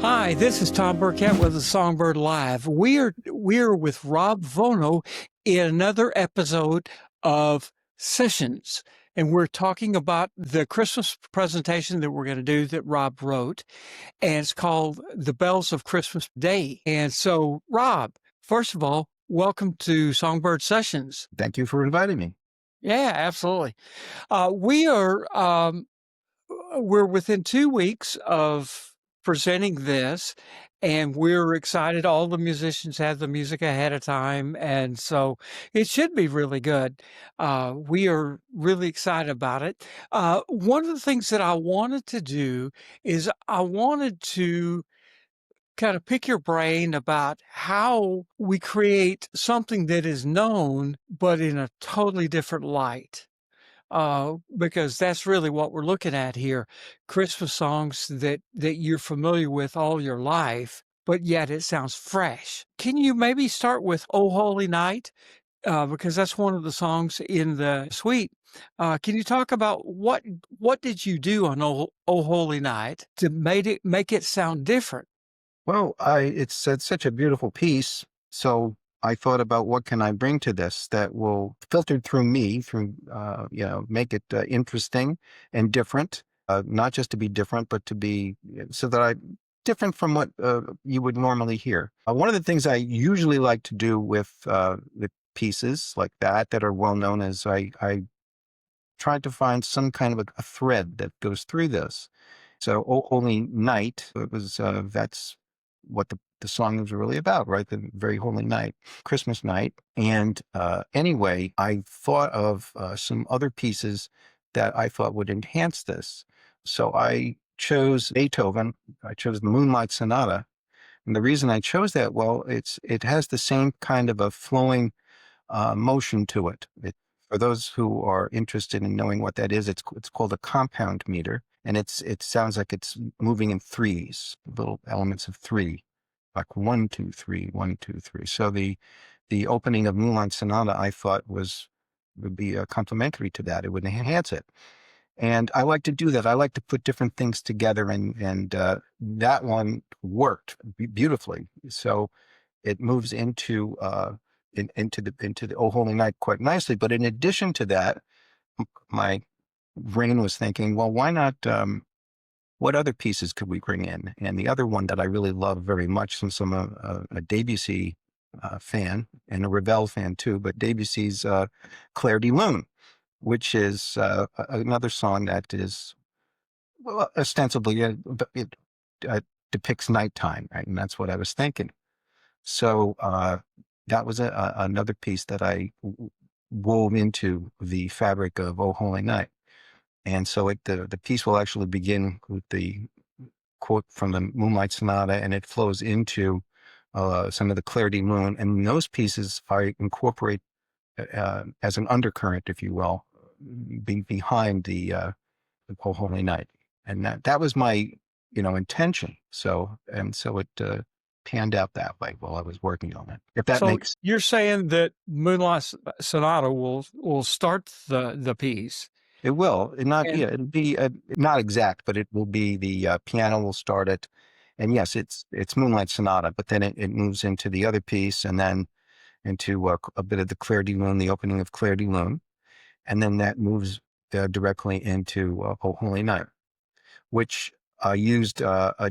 Hi, this is Tom Burkett with the Songbird Live. We're with Rob Vano in another episode of Sessions, and we're talking about the Christmas presentation that we're going to do that Rob wrote, and it's called "The Bells of Christmas Day." And so, Rob, first of all, welcome to Songbird Sessions. Thank you for inviting me. Yeah, absolutely. We're within 2 weeks of presenting this, and we're excited. All the musicians have the music ahead of time, and so it should be really good. We are really excited about it. One of the things that I wanted to do is I wanted to kind of pick your brain about how we create something that is known, but in a totally different light, because that's really what we're looking at here. Christmas songs that you're familiar with all your life, but yet it sounds fresh. Can you maybe start with "Oh Holy Night"? Because that's one of the songs in the suite. Can you talk about what did you do on "Oh Holy Night" to make it sound different? Well, it's such a beautiful piece. So I thought about what can I bring to this that will filter through me, make it interesting and different. Not just to be different, but to be so that I different from what you would normally hear. One of the things I usually like to do with pieces like that are well known is I tried to find some kind of a thread that goes through this. So, "Oh Holy Night," it was that's what the song was really about, right? The very holy night, Christmas night. And anyway, I thought of some other pieces that I thought would enhance this. So I chose Beethoven. I chose the Moonlight Sonata. And the reason I chose that, well, it has the same kind of a flowing motion to it. For those who are interested in knowing what that is, it's called a compound meter, and it sounds like it's moving in threes, little elements of three, like 1, 2, 3, 1, 2, 3. So the opening of Moonlight Sonata, I thought would be complementary to that. It would enhance it, and I like to do that. I like to put different things together, and that one worked beautifully. So it moves into the "Oh Holy Night" quite nicely. But in addition to that, my brain was thinking, well, why not? What other pieces could we bring in? And the other one that I really love very much, since I'm a Debussy fan and a Ravel fan too, but Debussy's "Clair de Lune," which is another song that is well, ostensibly it depicts nighttime, right? And that's what I was thinking. So that was another piece that I wove into the fabric of "Oh Holy Night." And so the piece will actually begin with the quote from the Moonlight Sonata, and it flows into some of the "Clair de Lune." And those pieces I incorporate as an undercurrent, if you will, behind the "Oh Holy Night." And that was my intention. So it panned out that way while I was working on it. If that So makes you're saying that Sonata will start the piece. It will. Not And yeah, it'll be not exact, but it will be the piano will start it. And yes, it's Moonlight Sonata, but then it moves into the other piece and then into a bit of the Clair de Lune, the opening of Clair de Lune, and then that moves directly into "Oh Holy Night," which used a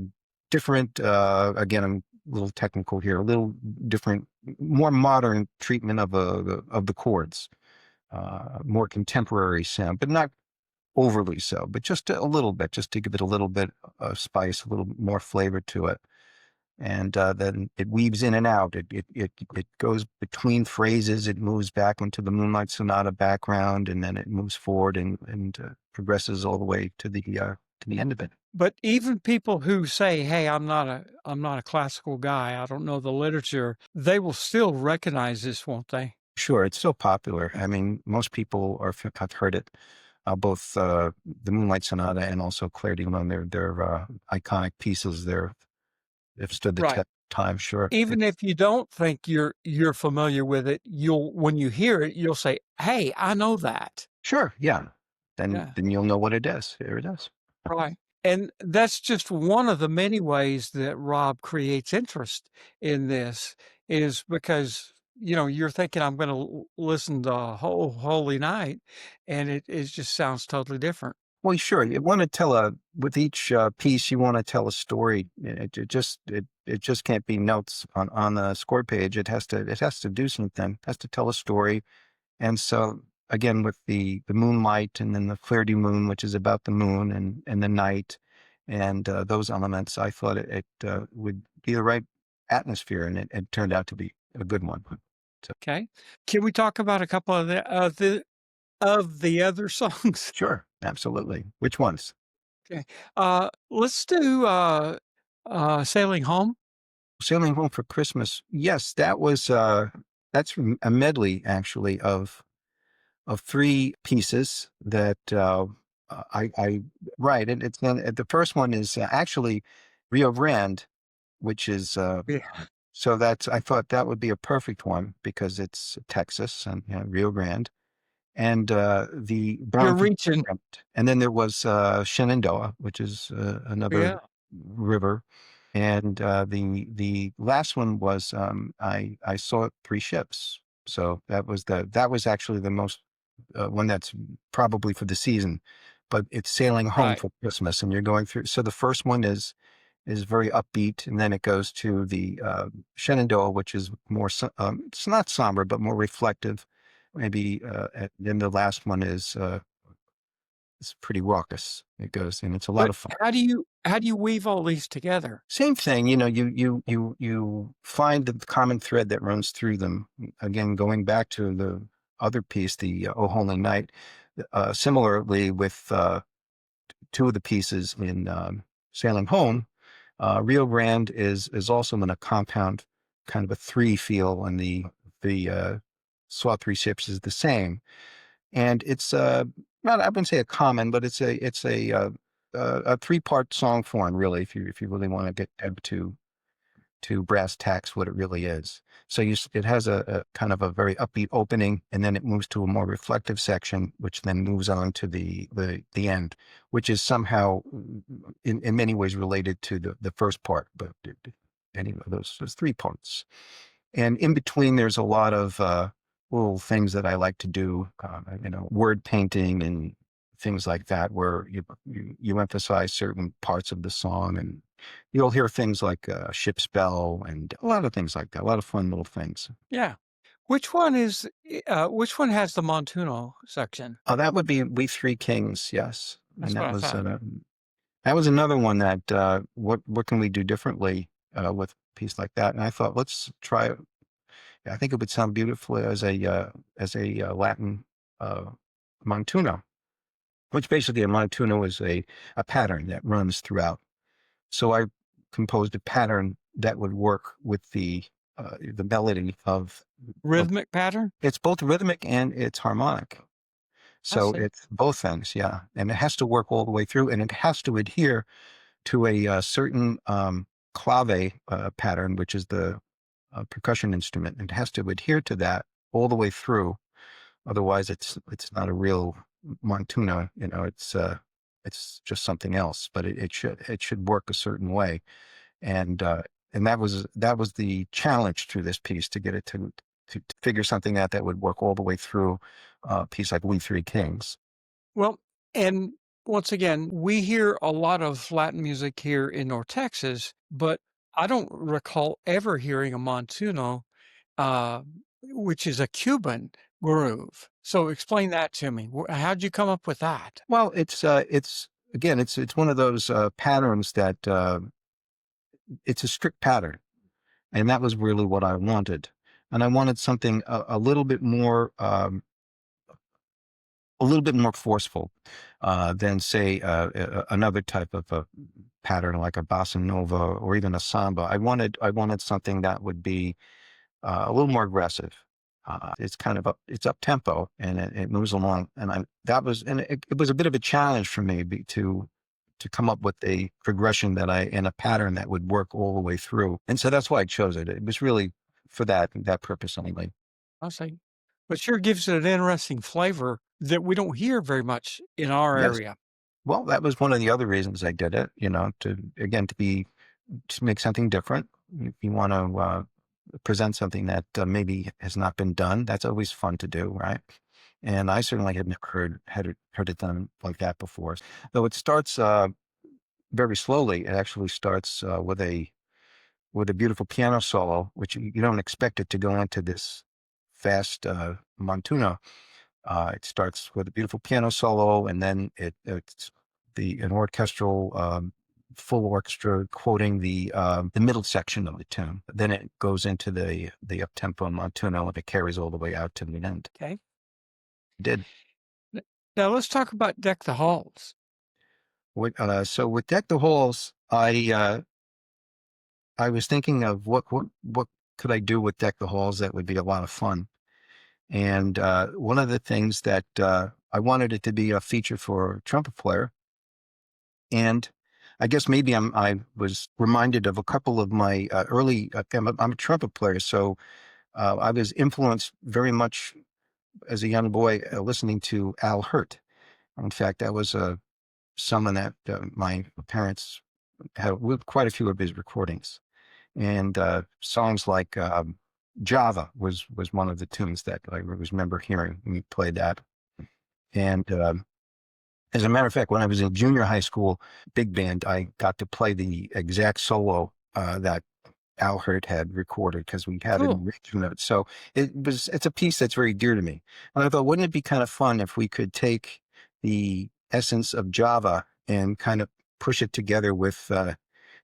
different, again, I'm a little technical here, a little different, more modern treatment of the chords, more contemporary sound, but not overly so, but just a little bit, just to give it a little bit of spice, a little more flavor to it. And then it weaves in and out. It goes between phrases. It moves back into the Moonlight Sonata background, and then it moves forward and progresses all the way to the end of it. but even people who say, "Hey, I'm not a classical guy. I don't know the literature," they will still recognize this, won't they? Sure, it's so popular. I mean, most people have heard it. Both the Moonlight Sonata and also Clair de Lune. They're iconic pieces. They've stood the Right. test of time. Sure. Even if you don't think you're familiar with it, when you hear it, you'll say, "Hey, I know that." Sure, yeah. Then Yeah, then you'll know what it is. Here it is. right. And that's just one of the many ways that Rob creates interest in this is because, you're thinking, "I'm gonna listen to Holy Night," and it just sounds totally different. Well, sure. You want to tell a with each piece, you want to tell a story. It just can't be notes on the score page. It has to do something. It has to tell a story. And so again, with the moonlight and then the flare du moon, which is about the moon and the night, and those elements, I thought it would be the right atmosphere, and it turned out to be a good one. So Okay. Can we talk about a couple of the other songs? sure, absolutely. Which ones? Okay. Let's do, Sailing Home. Sailing Home for Christmas. Yes, that's from a medley actually of three pieces that I right. It's the first one is actually Rio Grande, which is Yeah. so that's I thought that would be a perfect one because it's Texas and Rio Grande and the You're Brown Forget reaching. and then there was Shenandoah, which is another Yeah. river, and the last one was I saw three ships, so that was actually the most one that's probably for the season, but it's sailing home Right. for Christmas, and you're going through. So the first one is very upbeat, and then it goes to the Shenandoah, which is more it's not somber but more reflective. Maybe and then the last one is it's pretty raucous. It goes and it's a lot But of fun. how do you weave all these together? Same thing, you find the common thread that runs through them. Again, going back to the other piece, the "O Holy Night," similarly with two of the pieces in "Sailing Home," Rio Grande is also in a compound, kind of a three feel, and the "Saw Three Ships" is the same, and it's not I wouldn't say a common, but it's a three-part song form, really, if you really want to get to brass tacks what it really is. So it has a kind of a very upbeat opening, and then it moves to a more reflective section, which then moves on to the end, which is somehow in many ways related to the first part, but any of those three parts. And in between, there's a lot of little things that I like to do, word painting and things like that, where you emphasize certain parts of the song, and you'll hear things like ship's bell and a lot of things like that. A lot of fun little things. Yeah. Which one has the Montuno section? Oh, that would be We Three Kings, yes, and That's what I thought. that was another one that what can we do differently with a piece like that? And I thought let's try it. I think it would sound beautiful as a Latin uh, montuno, which basically a montuno is a pattern that runs throughout. So I composed a pattern that would work with the melody of Rhythmic pattern? it's both rhythmic and it's harmonic. I So see. it's both things, yeah, and it has to work all the way through, and it has to adhere to a certain clave pattern, which is the percussion instrument. It has to adhere to that all the way through. Otherwise, it's not a real Montuna. It's just something else. But it should work a certain way. And that was the challenge through this piece to get it to figure something out that would work all the way through a piece like We Three Kings. Well, and once again, we hear a lot of Latin music here in North Texas, but I don't recall ever hearing a montuno, uh, which is a Cuban groove. So explain that to me. How'd you come up with that? Well, it's again, it's one of those patterns that it's a strict pattern, and that was really what I wanted. And I wanted something a little bit more forceful than, say, another type of a pattern like a bossa nova or even a samba. I wanted something that would be a little more aggressive. It's kind of it's up tempo and it moves along. And it was a bit of a challenge for me to come up with a progression and a pattern that would work all the way through. And so that's why I chose it. It was really for that purpose only. I say, but sure gives it an interesting flavor that we don't hear very much in our Yes. area. Well, that was one of the other reasons I did it, you know, to again to make something different. If you want to present something that maybe has not been done, that's always fun to do, right? And I certainly had never heard it done like that before. Though it starts very slowly. It actually starts with a beautiful piano solo, which you don't expect it to go into this fast montuno. It starts with a beautiful piano solo, and then it's an orchestral full orchestra quoting the middle section of the tune. Then it goes into the up tempo montuno, and it carries all the way out to the end. Okay. It did. N Now let's talk about Deck the Halls. So with Deck the Halls, I was thinking of what could I do with Deck the Halls that would be a lot of fun. And one of the things that I wanted it to be a feature for a trumpet player. And I guess maybe I was reminded of a couple of my early, I'm a trumpet player. So I was influenced very much as a young boy listening to Al Hurt. In fact, that was someone that my parents had with quite a few of his recordings. And songs like Java was one of the tunes that I always remember hearing when he played that. And as a matter of fact, when I was in junior high school, big band, I got to play the exact solo that Al Hurt had recorded because we had an Cool. arrangement of it. So it's a piece that's very dear to me. And I thought, wouldn't it be kind of fun if we could take the essence of Java and kind of push it together with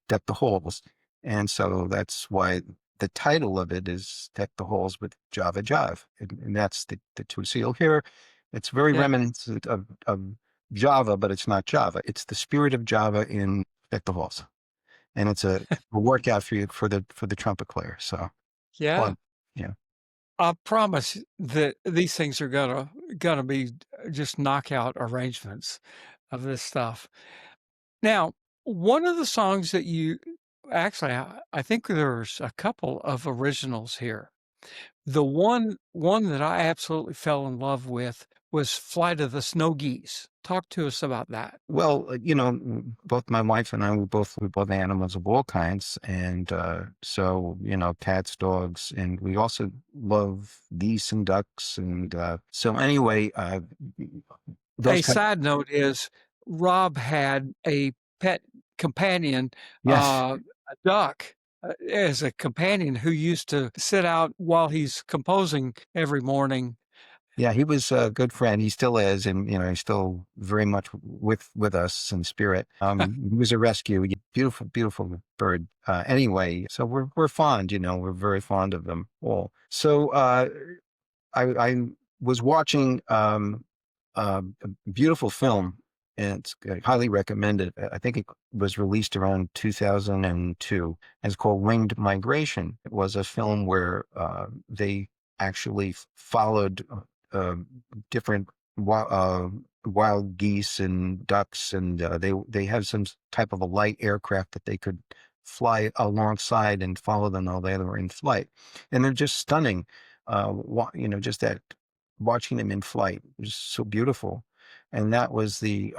Deck the Halls. And so that's why the title of it is Deck the Halls with Java Jive. And that's the two. So you'll hear it's very Yeah. reminiscent of Java, but it's not Java. It's the spirit of Java in Deck the Halls. And it's a workout for you for the trumpet player. So Yeah. plug. Yeah. I promise that these things are gonna be just knockout arrangements of this stuff. Now, one of the songs that you actually, I think there's a couple of originals here. The one that I absolutely fell in love with was "Flight of the Snow Geese." Talk to us about that. Well, both my wife and I, we both animals of all kinds. And so, cats, dogs, and we also love geese and ducks. And so anyway, those A kind side note is Rob had a pet companion, yes. a duck, as a companion who used to sit out while he's composing every morning. Yeah, he was a good friend. He still is, and he's still very much with us in spirit. He was a rescue. Beautiful, beautiful bird. Anyway, so we're fond. We're very fond of them all. So I was watching a beautiful film, and it's highly recommended. I think it was released around 2002. It's called Winged Migration. It was a film where they actually followed uh, different wild geese and ducks, and they have some type of a light aircraft that they could fly alongside and follow them while they were in flight, and they're just stunning. Just that watching them in flight was so beautiful. And that was the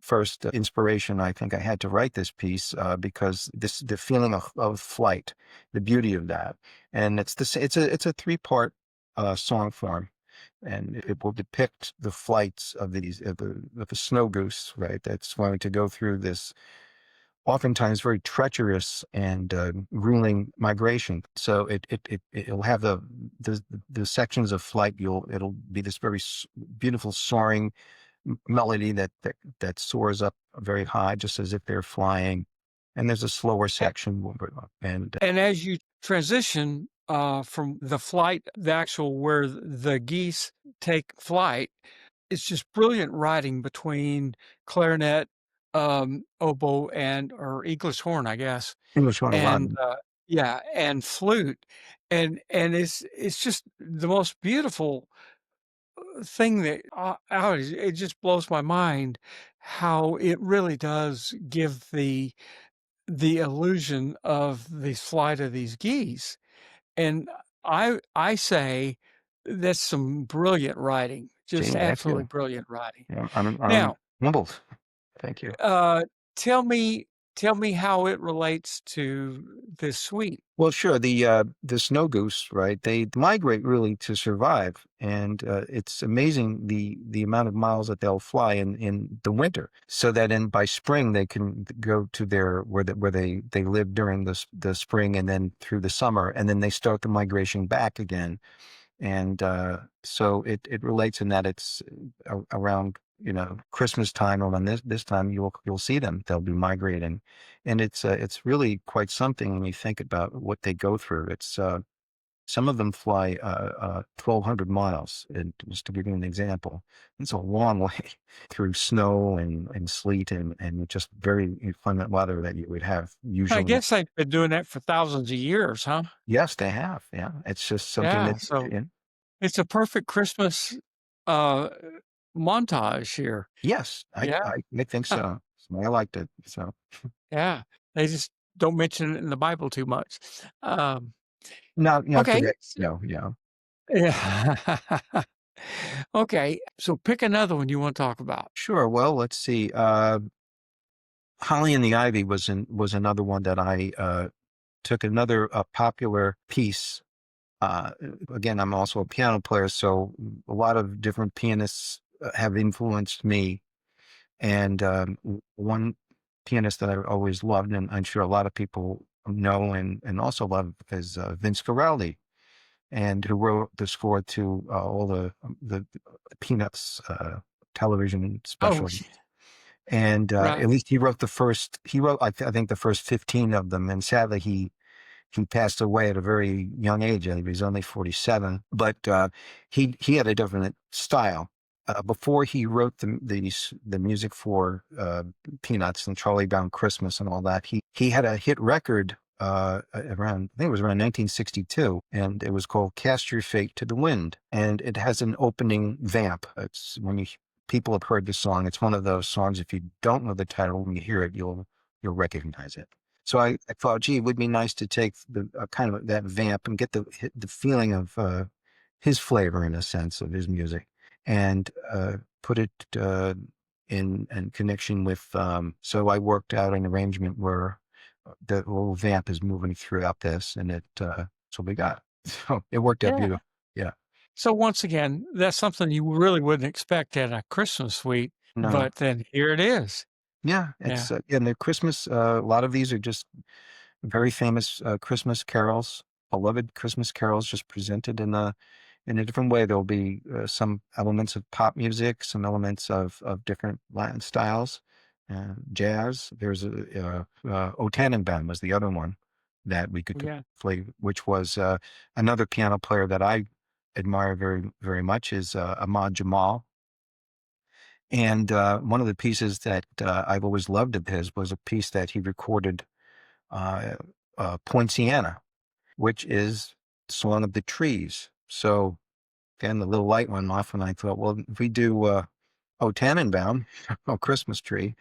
first inspiration I think I had to write this piece because the feeling of flight, the beauty of that. And it's a three-part song form. And it will depict the flights of the snow goose, right? That's going to go through this oftentimes very treacherous and grueling migration. So it'll have the sections of flight. It'll be this very beautiful soaring melody that soars up very high, just as if they're flying. And there's a slower section, and And as you transition, from the flight, the actual where the geese take flight, it's just brilliant writing between clarinet, oboe, and or English horn, I guess, English on a lot. and, yeah, and flute, and it's just the most beautiful, thing that, it just blows my mind how it really does give the illusion of the flight of these geese. And I say that's some brilliant writing, just Gee, thank absolutely you. brilliant writing. Yeah, I'm Now Humbled. Thank you. Uh, tell me tell me how it relates to this suite. Well, sure. The snow goose, right? They migrate really to survive, and it's amazing the amount of miles that they'll fly in the winter, so that in by spring they can go to their where they live during the spring and then through the summer, and then they start the migration back again. And so it relates in that it's around Christmas time, or when this time you'll see them. They'll be migrating, and it's really quite something when you think about what they go through. It's some of them fly 1,200 miles, and just to give you an example, it's a long way through snow and sleet and just very inclement weather that you would have I usually. guess they've been doing that for thousands of years, huh? Yes, they have. Yeah, it's just something Yeah, that. so it's a perfect Christmas, uh, montage here. Yes, Yeah, I think so. So I liked it, so yeah. They just don't mention it in the Bible too much. Um, not okay. today. No, yeah. Yeah. Okay, so pick another one you wanna talk about. Sure, well, let's see, Holly and the Ivy was another one that I, took another, popular piece, uh, again, I'm also a piano player, so a lot of different pianists, have influenced me, and, one pianist that I always loved, and I'm sure a lot of people know and also love is, Vince Guaraldi. And who wrote the score to all the Peanuts television Oh, specials. And right. at least he wrote the first. He wrote, I think, the first 15 of them. And sadly, he passed away at a very young age. I think he was only 47. But he had a different style. Before he wrote the music for Peanuts and Charlie Brown Christmas and all that, he had a hit record around, I think it was around 1962, and it was called "Cast Your Fate to the Wind," and it has an opening vamp. It's when you people have heard the song. It's one of those songs. If you don't know the title, when you hear it, you'll recognize it. So I thought, gee, it would be nice to take the kind of that vamp and get the feeling of his flavor, in a sense, of his music, and put it in connection with. So I worked out an arrangement where the little vamp is moving throughout this, and so we got. So it worked out Yeah. beautiful. Yeah. So once again, that's something you really wouldn't expect at a Christmas suite, No. but then here it is. Yeah. Yeah. It's and the Christmas. A lot of these are just very famous Christmas carols, beloved Christmas carols, just presented in a different way. There'll be some elements of pop music, some elements of different Latin styles, jazz. There's O Tannenbaum was the other one that we could Yeah. play, which was another piano player that I admire very much is Ahmad Jamal. And one of the pieces that I've always loved of his was a piece that he recorded, uh, Poinciana, which is Song of the Trees. So again, the little light went off, and I thought, well, if we do "O Tannenbaum," "O Christmas Tree,"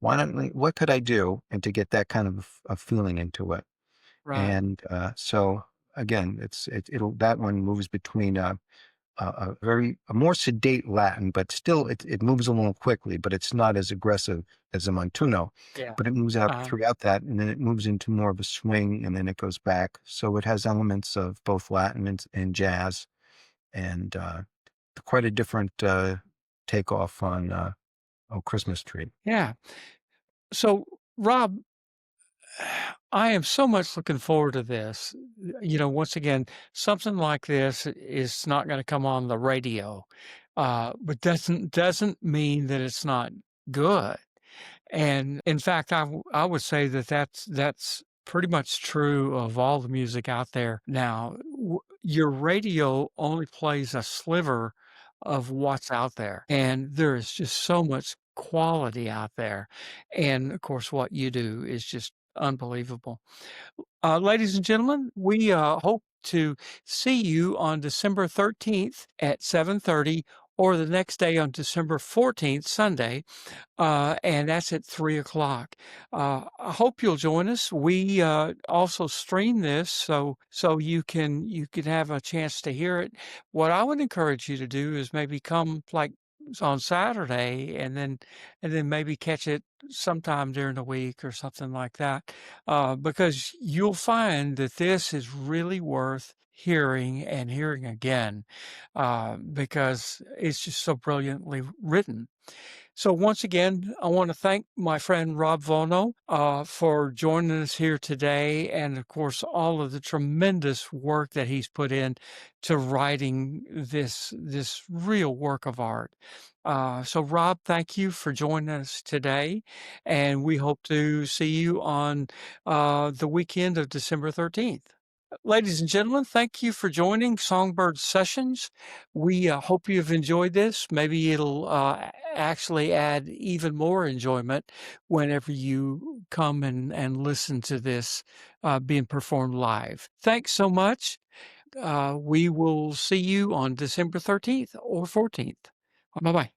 why don't we? What could I do, and to get that kind of a feeling into it? Right. And so again, it'll that one moves between a more sedate Latin, but still it moves a little quickly, but it's not as aggressive as a Montuno. Yeah. But it moves out Uh, throughout that, and then it moves into more of a swing, and then it goes back. So it has elements of both Latin and jazz, and quite a different takeoff on "Oh Christmas Tree." yeah. So, Rob, I am so much looking forward to this. Once again, something like this is not gonna come on the radio, but doesn't mean that it's not good. And in fact, I would say that that's pretty much true of all the music out there now. Your radio only plays a sliver of what's out there, and there is just so much quality out there. And of course, what you do is just unbelievable. Ladies and gentlemen, we hope to see you on December 13th at 7:30, or the next day on December 14th, Sunday, and that's at 3 o'clock. I hope you'll join us. We also stream this, so you can have a chance to hear it. What I would encourage you to do is maybe come like on Saturday and then maybe catch it sometime during the week or something like that, because you'll find that this is really worth hearing and hearing again, because it's just so brilliantly written. So once again, I want to thank my friend Rob Vono for joining us here today, and of course, all of the tremendous work that he's put in to writing this real work of art. So, Rob, thank you for joining us today, and we hope to see you on the weekend of December 13th. Ladies and gentlemen, thank you for joining Songbird Sessions. We hope you've enjoyed this. Maybe it'll actually add even more enjoyment whenever you come and listen to this being performed live. Thanks so much. We will see you on December 13th or 14th. Bye bye.